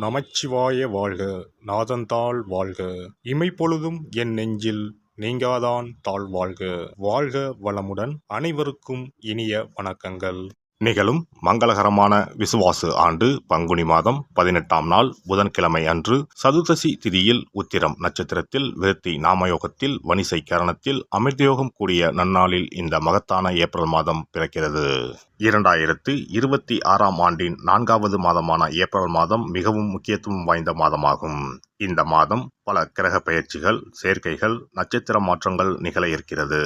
நமச்சிவாய வாழ்க. நாதன்தாள் வாழ்க. இமைப்பொழுதும் என் நெஞ்சில் நீங்காதான் தாழ்வாழ்க. வாழ்க வளமுடன். அனைவருக்கும் இனிய வணக்கங்கள். நிகழும் மங்களகரமான விசுவாசு ஆண்டு பங்குனி மாதம் 18ஆம் நாள் புதன்கிழமை அன்று சதுர்தசி திதியில் உத்திரம் நட்சத்திரத்தில் விருத்தி நாமயோகத்தில் வணிசை கரணத்தில் அமிர்தயோகம் கூடிய நன்னாளில் இந்த மகத்தான ஏப்ரல் மாதம் பிறக்கிறது. 2026ஆம் ஆண்டின் 4வது மாதமான ஏப்ரல் மாதம் மிகவும் முக்கியத்துவம் வாய்ந்த மாதமாகும். இந்த மாதம் பல கிரக பெயர்ச்சிகள், சேர்க்கைகள், நட்சத்திர மாற்றங்கள் நிகழ இருக்கிறது.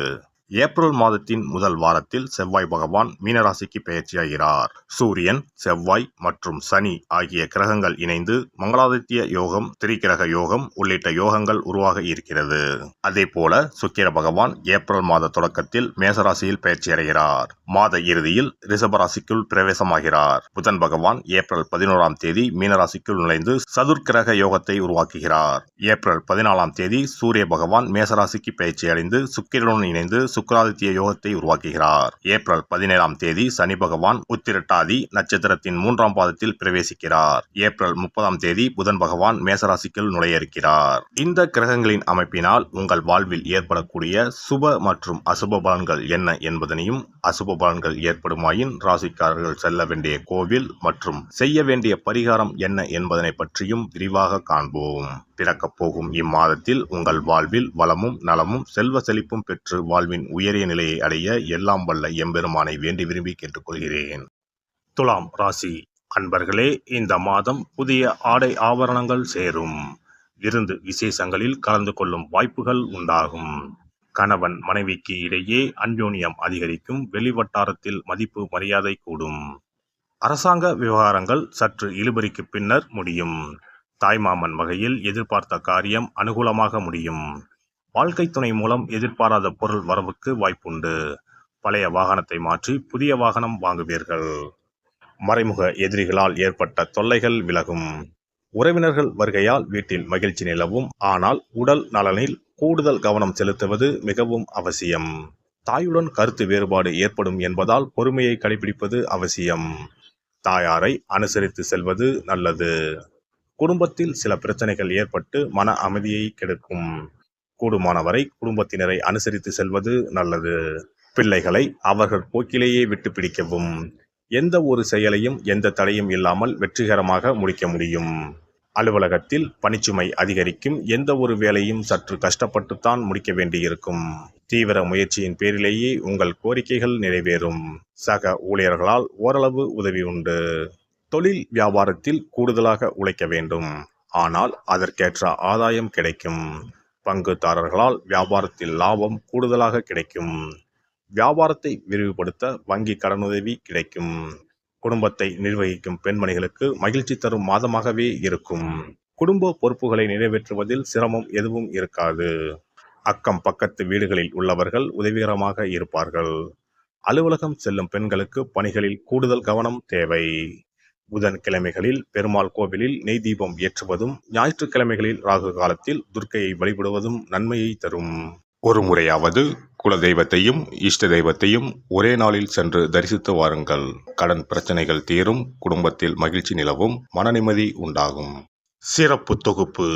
ஏப்ரல் மாதத்தின் முதல் வாரத்தில் செவ்வாய் பகவான் மீனராசிக்கு பெயர்ச்சியாகிறார். சூரியன், செவ்வாய் மற்றும் சனி ஆகிய கிரகங்கள் இணைந்து மங்களாதித்ய யோகம், திரிகிரக யோகம் உள்ளிட்ட யோகங்கள் உருவாக இருக்கிறது. அதே போல சுக்கிர பகவான் ஏப்ரல் மாத தொடக்கத்தில் மேசராசியில் பெயர்ச்சியடைகிறார். மாத இறுதியில் ரிஷபராசிக்குள் பிரவேசமாகிறார். புதன் பகவான் ஏப்ரல் 11ஆம் தேதி மீனராசிக்குள் நுழைந்து சதுர்கிரக யோகத்தை உருவாக்குகிறார். ஏப்ரல் 14ஆம் தேதி சூரிய பகவான் மேசராசிக்கு பெயர்ச்சியடைந்து சுக்கிரனுடன் இணைந்து சுக்கிராதித்ய யோகத்தை உருவாக்குகிறார். ஏப்ரல் 17ஆம் தேதி சனி பகவான் உத்திரட்டாதி நட்சத்திரத்தின் 3ஆம் பாதத்தில் பிரவேசிக்கிறார். ஏப்ரல் 30ஆம் தேதி புதன் பகவான் மேசராசிக்குள் நுழைய இருக்கிறார். இந்த கிரகங்களின் அமைப்பினால் உங்கள் வாழ்வில் ஏற்படக்கூடிய சுப மற்றும் அசுப பலன்கள் என்ன என்பதனையும், அசுப பலன்கள் ஏற்படுமாயின் ராசிக்காரர்கள் செல்ல வேண்டிய கோவில் மற்றும் செய்ய வேண்டிய பரிகாரம் என்ன என்பதனை பற்றியும் விரிவாக காண்போம். பிறக்கப் போகும் இம்மாதத்தில் உங்கள் வாழ்வில் வளமும் நலமும் செல்வ செழிப்பும் பெற்று வாழ்வின் உயரிய நிலையை அடைய எல்லாம் வல்ல எம்பெருமானை வேண்டி விரும்பி கேட்டுக்கொள்கிறேன். துலாம் ராசி அன்பர்களே, இந்த மாதம் புதிய ஆடை ஆபரணங்கள் சேரும். விருந்து விசேஷங்களில் கலந்து கொள்ளும் வாய்ப்புகள் உண்டாகும். கணவன் மனைவிக்கு இடையே அன்யோன்யம் அதிகரிக்கும். வெளிவட்டாரத்தில் மதிப்பு மரியாதை கூடும். அரசாங்க விவகாரங்கள் சற்று இழுபறிக்கு பின்னர் முடியும். தாய்மாமன் வகையில் எதிர்பார்த்த காரியம் அனுகூலமாக முடியும். வாழ்க்கை துணை மூலம் எதிர்பாராத பொருள் வரவுக்கு வாய்ப்புண்டு. பழைய வாகனத்தை மாற்றி புதிய வாகனம் வாங்குவீர்கள். மறைமுக எதிரிகளால் ஏற்பட்ட தொல்லைகள் விலகும். உறவினர்கள் வருகையால் வீட்டில் மகிழ்ச்சி நிலவும். ஆனால் உடல் நலனில் கூடுதல் கவனம் செலுத்துவது மிகவும் அவசியம். தாயுடன் கருத்து வேறுபாடு ஏற்படும் என்பதால் பொறுமையை கடைபிடிப்பது அவசியம். தாயாரை அனுசரித்து செல்வது நல்லது. குடும்பத்தில் சில பிரச்சனைகள் ஏற்பட்டு மன அமைதியை கெடுக்கும். கூடுமானவரை குடும்பத்தினரை அனுசரித்து செல்வது நல்லது. பிள்ளைகளை அவர்கள் போக்கிலேயே விட்டு பிடிக்கவும். எந்த ஒரு செயலையும் எந்த தடையும் இல்லாமல் வெற்றிகரமாக முடிக்க முடியும். அலுவலகத்தில் பணிச்சுமை அதிகரிக்கும். எந்த ஒரு வேலையும் சற்று கஷ்டப்பட்டுத்தான் முடிக்க வேண்டியிருக்கும். தீவிர முயற்சியின் பேரிலேயே உங்கள் கோரிக்கைகள் நிறைவேறும். சக ஊழியர்களால் ஓரளவு உதவி உண்டு. தொழில் வியாபாரத்தில் கூடுதலாக உழைக்க வேண்டும். ஆனால் அதற்கேற்ற ஆதாயம் கிடைக்கும். பங்குதாரர்களால் வியாபாரத்தில் லாபம் கூடுதலாக கிடைக்கும். வியாபாரத்தை விரிவுபடுத்த வங்கி கடனுதவி கிடைக்கும். குடும்பத்தை நிர்வகிக்கும் பெண்மணிகளுக்கு மகிழ்ச்சி தரும் மாதமாகவே இருக்கும். குடும்ப பொறுப்புகளை நிறைவேற்றுவதில் சிரமம் எதுவும் இருக்காது. அக்கம் பக்கத்து வீடுகளில் உள்ளவர்கள் உதவிகரமாக இருப்பார்கள். அலுவலகம் செல்லும் பெண்களுக்கு பணிகளில் கூடுதல் கவனம் தேவை. புதன்கிழமைகளில் பெருமாள் கோவிலில் நெய் தீபம் ஏற்றுவதும், ஞாயிற்றுக்கிழமைகளில் ராகு காலத்தில் துர்க்கையை வழிபடுவதும் நன்மையை தரும். ஒரு முறையாவது குல தெய்வத்தையும் இஷ்ட தெய்வத்தையும் ஒரே நாளில் சென்று தரிசித்து வாருங்கள். கடன் பிரச்சனைகள் தீரும். குடும்பத்தில் மகிழ்ச்சி நிலவும். மன நிம்மதி உண்டாகும். சிறப்பு தொகுப்பு.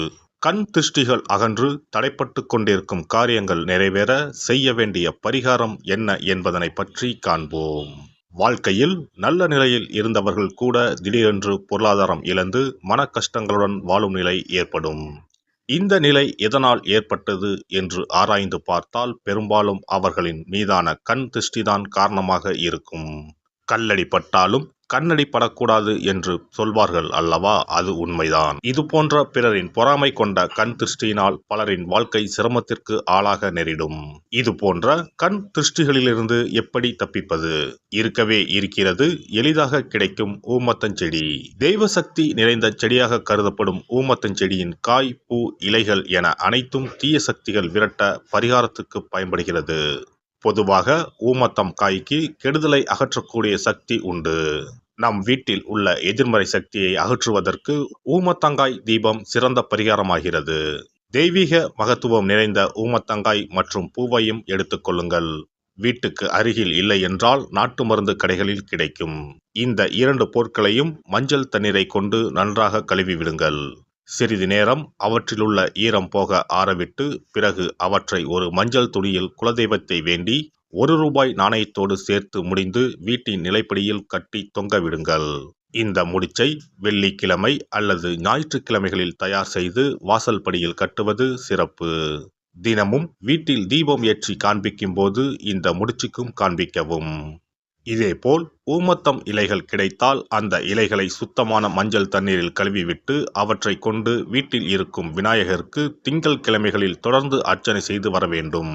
கண் திருஷ்டிகள் அகன்று தடைப்பட்டு கொண்டிருக்கும் காரியங்கள் நிறைவேற செய்ய வேண்டிய பரிகாரம் என்ன என்பதனை பற்றி காண்போம். வாழ்க்கையில் நல்ல நிலையில் இருந்தவர்கள் கூட திடீரென்று பொருளாதாரம் இழந்து மன கஷ்டங்களுடன் வாழும் நிலை ஏற்படும். இந்த நிலை எதனால் ஏற்பட்டது என்று ஆராய்ந்து பார்த்தால் பெரும்பாலும் அவர்களின் மீதான கண் திருஷ்டிதான் காரணமாக இருக்கும். கல்லடி பட்டாலும் கண்ணடி படக்கூடாது என்று சொல்வார்கள் அல்லவா, அது உண்மைதான். இது போன்ற பிறரின் பொறாமை கொண்ட கண் திருஷ்டியினால் பலரின் வாழ்க்கை சிரமத்திற்கு ஆளாக நேரிடும். இது போன்ற கண் திருஷ்டிகளிலிருந்து எப்படி தப்பிப்பது? இருக்கவே இருக்கிறது எளிதாக கிடைக்கும் ஊமத்தஞ்செடி. தெய்வ சக்தி நிறைந்த செடியாக கருதப்படும் ஊமத்தஞ்செடியின் காய், பூ, இலைகள் என அனைத்தும் தீய சக்திகள் விரட்ட பரிகாரத்துக்கு பயன்படுகிறது. பொதுவாக ஊமத்தம் காய்க்கு கெடுதலை அகற்றக்கூடிய சக்தி உண்டு. நம் வீட்டில் உள்ள எதிர்மறை சக்தியை அகற்றுவதற்கு ஊமத்தங்காய் தீபம் சிறந்த பரிகாரமாகிறது. தெய்வீக மகத்துவம் நிறைந்த ஊமத்தங்காய் மற்றும் பூவையும் எடுத்துக்கொள்ளுங்கள். வீட்டுக்கு அருகில் இல்லை என்றால் நாட்டு மருந்து கடைகளில் கிடைக்கும். இந்த 2 பொருட்களையும் மஞ்சள் தண்ணீரை கொண்டு நன்றாக கழுவி விடுங்கள். சிறிது நேரம் அவற்றிலுள்ள ஈரம் போக ஆறவிட்டு பிறகு அவற்றை ஒரு மஞ்சள் துணியில் குலதெய்வத்தை வேண்டி ₹1 நாணயத்தோடு சேர்த்து முடிந்து வீட்டின் நிலைப்படியில் கட்டி தொங்க விடுங்கள். இந்த முடிச்சை வெள்ளிக்கிழமை அல்லது ஞாயிற்றுக்கிழமைகளில் தயார் செய்து வாசல் படியில் கட்டுவது சிறப்பு. தினமும் வீட்டில் தீபம் ஏற்றி காண்பிக்கும் போது இந்த முடிச்சுக்கும் காண்பிக்கவும். இதேபோல் ஊமத்தம் இலைகள் கிடைத்தால் அந்த இலைகளை சுத்தமான மஞ்சள் தண்ணீரில் கழுவிவிட்டு அவற்றை கொண்டு வீட்டில் இருக்கும் விநாயகருக்கு திங்கள் கிழமைகளில் தொடர்ந்து அர்ச்சனை செய்து வர வேண்டும்.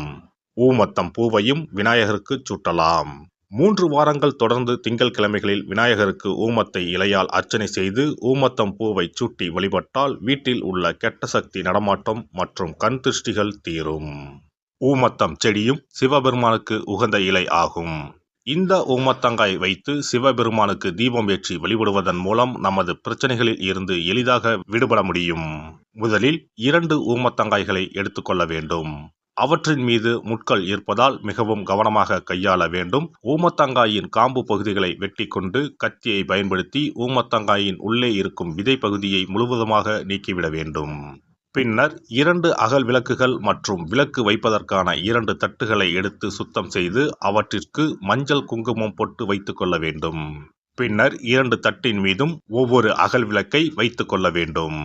ஊமத்தம் பூவையும் விநாயகருக்கு சூட்டலாம். 3 வாரங்கள் தொடர்ந்து திங்கள் கிழமைகளில் விநாயகருக்கு ஊமத்தை இலையால் அர்ச்சனை செய்து ஊமத்தம் பூவை சூட்டி வழிபட்டால் வீட்டில் உள்ள கெட்ட சக்தி நடமாட்டம் மற்றும் கண் திருஷ்டிகள் தீரும். ஊமத்தம் செடியும் சிவபெருமானுக்கு உகந்த இலை ஆகும். இந்த ஊமத்தங்காய் வைத்து சிவபெருமானுக்கு தீபம் ஏற்றி வழிபடுவதன் மூலம் நமது பிரச்சனைகளில் இருந்து எளிதாக விடுபட முடியும். முதலில் 2 ஊமத்தங்காய்களை எடுத்துக்கொள்ள வேண்டும். அவற்றின் மீது முட்கள் இருப்பதால் மிகவும் கவனமாக கையாள வேண்டும். ஊமத்தங்காயின் காம்பு பகுதிகளை வெட்டி கொண்டு கத்தியை பயன்படுத்தி ஊமத்தங்காயின் உள்ளே இருக்கும் விதை பகுதியை முழுவதுமாக நீக்கிவிட வேண்டும். பின்னர் 2 அகல் விளக்குகள் மற்றும் விளக்கு வைப்பதற்கான 2 தட்டுகளை எடுத்து சுத்தம் செய்து அவற்றிற்கு மஞ்சள் குங்குமம் பொட்டு வைத்துக் கொள்ள வேண்டும். பின்னர் 2 தட்டின் மீதும் ஒவ்வொரு அகல் விளக்கை வைத்துக் கொள்ள வேண்டும்.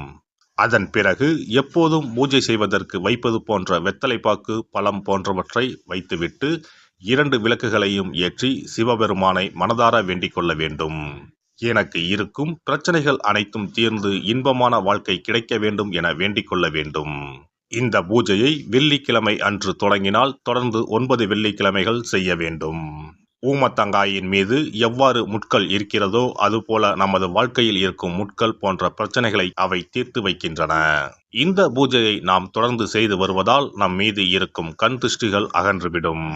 அதன் பிறகு எப்போதும் பூஜை செய்வதற்கு வைப்பது போன்ற வெத்தலைப்பாக்கு, பழம் போன்றவற்றை வைத்துவிட்டு 2 விளக்குகளையும் ஏற்றி சிவபெருமானை மனதார வேண்டிக் கொள்ள வேண்டும். எனக்கு இருக்கும் பிரச்சனைகள் அனைத்தும் தீர்ந்து இன்பமான வாழ்க்கை கிடைக்க வேண்டும் என வேண்டிக் கொள்ள வேண்டும். இந்த பூஜையை வெள்ளிக்கிழமை அன்று தொடங்கினால் தொடர்ந்து 9 வெள்ளிக்கிழமைகள் செய்ய வேண்டும். ஊமத்தங்காயின் மீது எவ்வாறு முட்கள் இருக்கிறதோ அதுபோல நமது வாழ்க்கையில் இருக்கும் முட்கள் போன்ற பிரச்சனைகளை அவை தீர்த்து வைக்கின்றன. இந்த பூஜையை நாம் தொடர்ந்து செய்து வருவதால் நம் மீது இருக்கும் கண் திருஷ்டிகள் அகன்றுவிடும்.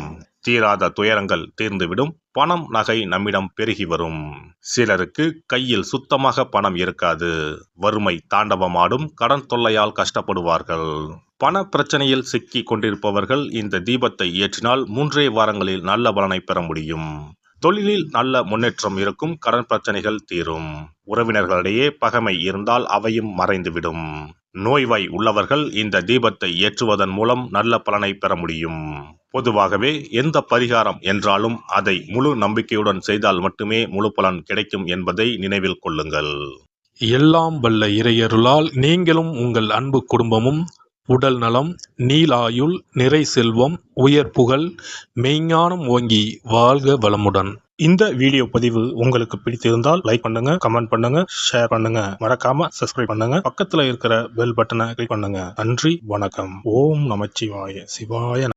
தீராத துயரங்கள் தீர்ந்துவிடும். பணம், நகை நம்மிடம் பெருகி வரும். சிலருக்கு கையில் சுத்தமாக பணம் இருக்காது. வறுமை தாண்டவமாடும். கடன் தொல்லையால் கஷ்டப்படுவார்கள். பண பிரச்சனையில் சிக்கி கொண்டிருப்பவர்கள் இந்த தீபத்தை ஏற்றினால் 3 வாரங்களில் நல்ல பலனை பெற முடியும். தொழிலில் நல்ல முன்னேற்றம் இருக்கும். கடன் பிரச்சனைகள் தீரும். உறவினர்களிடையே பகைமை இருந்தால் அவையும் மறைந்துவிடும். நோய்வாய் உள்ளவர்கள் இந்த தீபத்தை ஏற்றுவதன் மூலம் நல்ல பலனை பெற முடியும். பொதுவாகவே எந்த பரிகாரம் என்றாலும் அதை முழு நம்பிக்கையுடன் செய்தால் மட்டுமே முழு பலன் கிடைக்கும் என்பதை நினைவில் கொள்ளுங்கள். எல்லாம் வல்ல இறையருளால் நீங்களும் உங்கள் அன்பு குடும்பமும் உடல் நலம், நீலாயுள், நிறை செல்வம், உயர் புகழ், மெய்ஞானம் ஓங்கி வாழ்க வளமுடன். இந்த வீடியோ பதிவு உங்களுக்கு பிடித்திருந்தால் லைக் பண்ணுங்க, கமெண்ட் பண்ணுங்க, ஷேர் பண்ணுங்க. மறக்காம சப்ஸ்கிரைப் பண்ணுங்க. பக்கத்துல இருக்கிற பெல் பட்டனை கிளிக் பண்ணுங்க. நன்றி, வணக்கம். ஓம் நமச்சிவாய. சிவாய